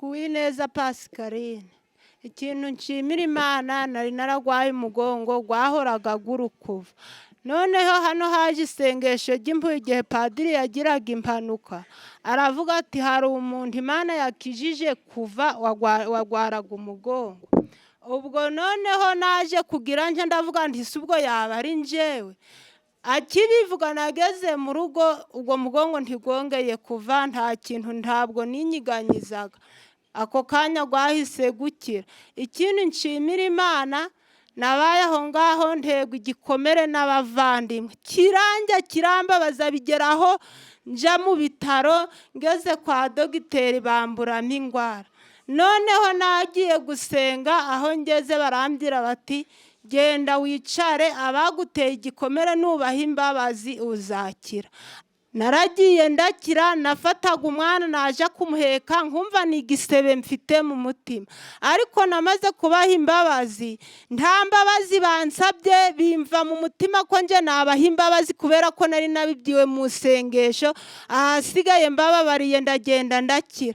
Uwineza Pascaline. Ikintu nshimira Imana, nari naragwaye umugongo gwahoraga gurukuva, noneho hano haje isengesho ry'impuhwe igihe padiri yagiraga impanuka, aravuga ati hari umuntu Imana yakijije kuva wagwaraga umugongo. Ubwo noneho naje kugira nje ndavuga nti si ubwo yaba ari njyewe. Akibivuga nageze mu rugo, ubwo mugongo ntigongeye kuva, nta kintu, ntabwo ninyiganyizaga. Ako kanya gwahise gukira. Ikindi nshimira Imana, nabaye aho ngaho ntegwa igikomere n'abavandimwe, kirambabaza bigeraho nja mu bitaro, ngeze kwa dogiteri bamburamo ingwara. Noneho nagiye gusenga, aho ngeze barambwira bati genda wicare, abaguteye igikomere nubaha imbabazi uzakira. Naragiye ndakira, nafataga umwana naje kumuheka nkumva ni igisebe mfite mu mutima, ariko namaze kubaha imbabazi, nta mbabazi bansabye, bimva mu mutima ko nje nabaha imbabazi kubera ko nari nabibwiwe mu sengesho. Ahasigaye mbababariye ndagenda ndakira.